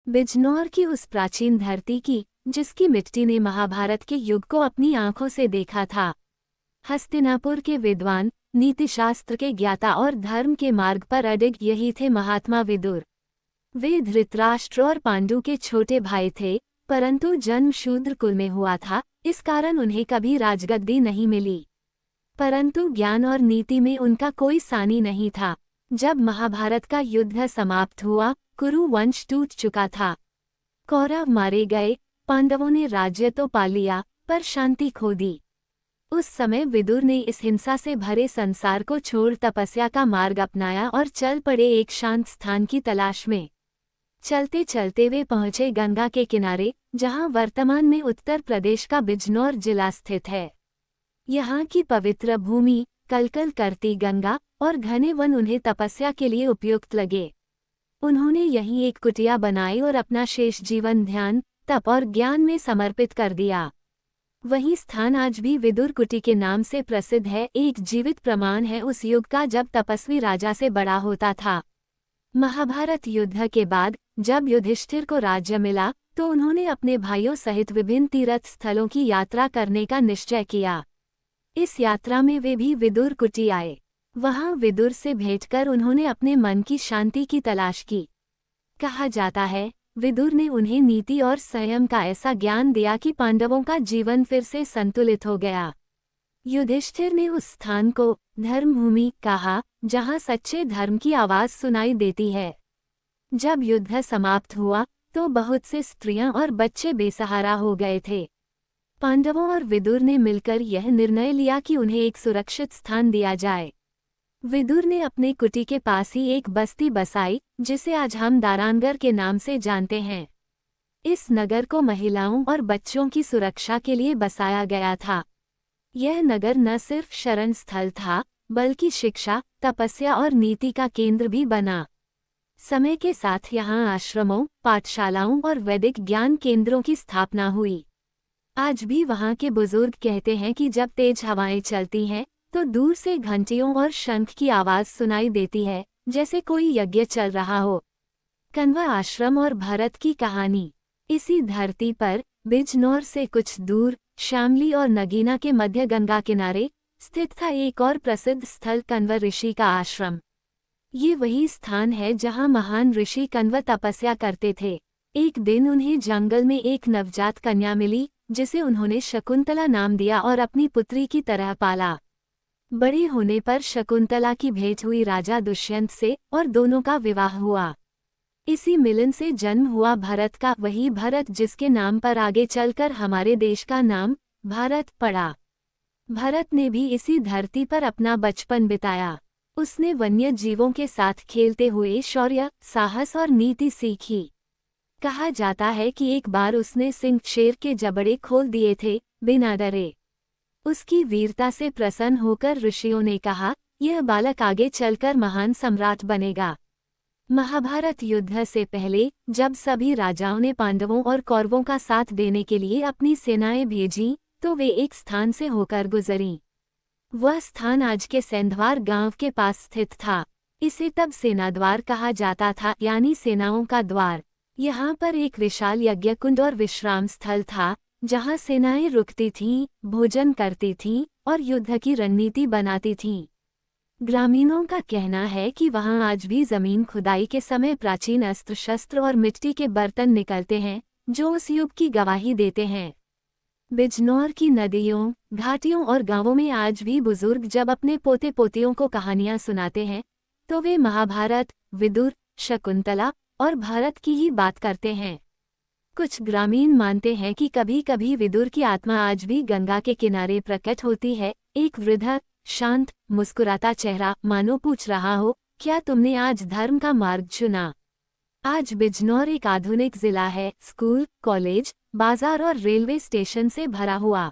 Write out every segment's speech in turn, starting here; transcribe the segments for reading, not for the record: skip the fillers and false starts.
बिजनौर की उस प्राचीन धरती की, जिसकी मिट्टी ने महाभारत के युग को अपनी आंखों से देखा था। हस्तिनापुर के विद्वान, नीतिशास्त्र के ज्ञाता और धर्म के मार्ग पर अडिग यही थे महात्मा विदुर। वे धृतराष्ट्र और पांडु के छोटे भाई थे, परंतु जन्म शूद्र कुल में हुआ था, इस कारण उन्हें कभी राजगद्दी नहीं मिली। परंतु ज्ञान और नीति में उनका कोई सानी नहीं था। जब महाभारत का युद्ध समाप्त हुआ, कुरु वंश टूट चुका था। कौरव मारे गए, पांडवों ने राज्य तो पा लिया, पर शांति खो दी। उस समय विदुर ने इस हिंसा से भरे संसार को छोड़ तपस्या का मार्ग अपनाया और चल पड़े एक शांत स्थान की तलाश में। चलते चलते वे पहुंचे गंगा के किनारे, जहां वर्तमान में उत्तर प्रदेश का बिजनौर जिला स्थित है। यहाँ की पवित्र भूमि, कलकल करती गंगा और घने वन उन्हें तपस्या के लिए उपयुक्त लगे। उन्होंने यहीं एक कुटिया बनाई और अपना शेष जीवन ध्यान, तप और ज्ञान में समर्पित कर दिया। वही स्थान आज भी विदुर कुटी के नाम से प्रसिद्ध है, एक जीवित प्रमाण है उस युग का जब तपस्वी राजा से बड़ा होता था। महाभारत युद्ध के बाद जब युधिष्ठिर को राज्य मिला, तो उन्होंने अपने भाइयों सहित विभिन्न तीर्थ स्थलों की यात्रा करने का निश्चय किया। इस यात्रा में वे भी विदुर कुटी आए। वहां विदुर से भेंट कर उन्होंने अपने मन की शांति की तलाश की। कहा जाता है, विदुर ने उन्हें नीति और संयम का ऐसा ज्ञान दिया कि पांडवों का जीवन फिर से संतुलित हो गया। युधिष्ठिर ने उस स्थान को धर्मभूमि कहा, जहां सच्चे धर्म की आवाज सुनाई देती है। जब युद्ध समाप्त हुआ, तो बहुत से स्त्रियां और बच्चे बेसहारा हो गए थे। पांडवों और विदुर ने मिलकर यह निर्णय लिया कि उन्हें एक सुरक्षित स्थान दिया जाए। विदुर ने अपने कुटी के पास ही एक बस्ती बसाई, जिसे आज हम दारानगर के नाम से जानते हैं। इस नगर को महिलाओं और बच्चों की सुरक्षा के लिए बसाया गया था। यह नगर न सिर्फ शरण स्थल था, बल्कि शिक्षा, तपस्या और नीति का केंद्र भी बना। समय के साथ यहाँ आश्रमों, पाठशालाओं और वैदिक ज्ञान केंद्रों की स्थापना हुई। आज भी वहाँ के बुजुर्ग कहते हैं कि जब तेज हवाएं चलती हैं, तो दूर से घंटियों और शंख की आवाज सुनाई देती है, जैसे कोई यज्ञ चल रहा हो। कण्वा आश्रम और भरत की कहानी। इसी धरती पर बिजनौर से कुछ दूर शामली और नगीना के मध्य गंगा किनारे स्थित था एक और प्रसिद्ध स्थल कण्व ऋषि का आश्रम। ये वही स्थान है जहाँ महान ऋषि कण्व तपस्या करते थे। एक दिन उन्हें जंगल में एक नवजात कन्या मिली, जिसे उन्होंने शकुंतला नाम दिया और अपनी पुत्री की तरह पाला। बड़े होने पर शकुंतला की भेंट हुई राजा दुष्यंत से और दोनों का विवाह हुआ। इसी मिलन से जन्म हुआ भरत का, वही भरत जिसके नाम पर आगे चलकर हमारे देश का नाम भारत पड़ा। भरत ने भी इसी धरती पर अपना बचपन बिताया। उसने वन्य जीवों के साथ खेलते हुए शौर्य, साहस और नीति सीखी। कहा जाता है कि एक बार उसने सिंह शेर के जबड़े खोल दिए थे, बिना डरे। उसकी वीरता से प्रसन्न होकर ऋषियों ने कहा, यह बालक आगे चलकर महान सम्राट बनेगा। महाभारत युद्ध से पहले जब सभी राजाओं ने पांडवों और कौरवों का साथ देने के लिए अपनी सेनाएं भेजीं, तो वे एक स्थान से होकर गुजरीं। वह स्थान आज के सेंधवार गांव के पास स्थित था। इसे तब सेनाद्वार कहा जाता था, यानी सेनाओं का द्वार। यहाँ पर एक विशाल यज्ञकुंड और विश्राम स्थल था, जहाँ सेनाएं रुकती थीं, भोजन करती थीं और युद्ध की रणनीति बनाती थीं। ग्रामीणों का कहना है कि वहाँ आज भी जमीन खुदाई के समय प्राचीन अस्त्र शस्त्र और मिट्टी के बर्तन निकलते हैं, जो उस युग की गवाही देते हैं। बिजनौर की नदियों, घाटियों और गांवों में आज भी बुजुर्ग जब अपने पोते पोतियों को कहानियां सुनाते हैं, तो वे महाभारत, विदुर, शकुंतला और भारत की ही बात करते हैं। कुछ ग्रामीण मानते हैं कि कभी कभी विदुर की आत्मा आज भी गंगा के किनारे प्रकट होती है। एक वृद्ध, शांत, मुस्कुराता चेहरा मानो पूछ रहा हो, क्या तुमने आज धर्म का मार्ग चुना? आज बिजनौर एक आधुनिक जिला है, स्कूल, कॉलेज, बाजार और रेलवे स्टेशन से भरा हुआ।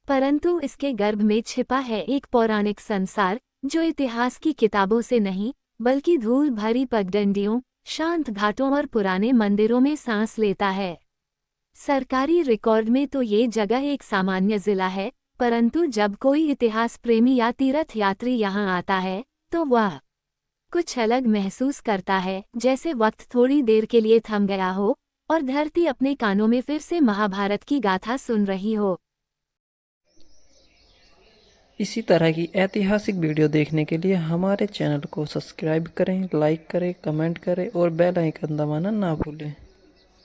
परंतु इसके गर्भ में छिपा है एक पौराणिक संसार, जो इतिहास की किताबों से नहीं, बल्कि धूल भरी पगडंडियों, शांत घाटों और पुराने मंदिरों में सांस लेता है। सरकारी रिकॉर्ड में तो ये जगह एक सामान्य जिला है, परंतु जब कोई इतिहास प्रेमी या तीर्थ यात्री यहाँ आता है, तो वह कुछ अलग महसूस करता है, जैसे वक्त थोड़ी देर के लिए थम गया हो और धरती अपने कानों में फिर से महाभारत की गाथा सुन रही हो। इसी तरह की ऐतिहासिक वीडियो देखने के लिए हमारे चैनल को सब्सक्राइब करें, लाइक करें, कमेंट करें और बेल आइकन दबाना ना भूलें।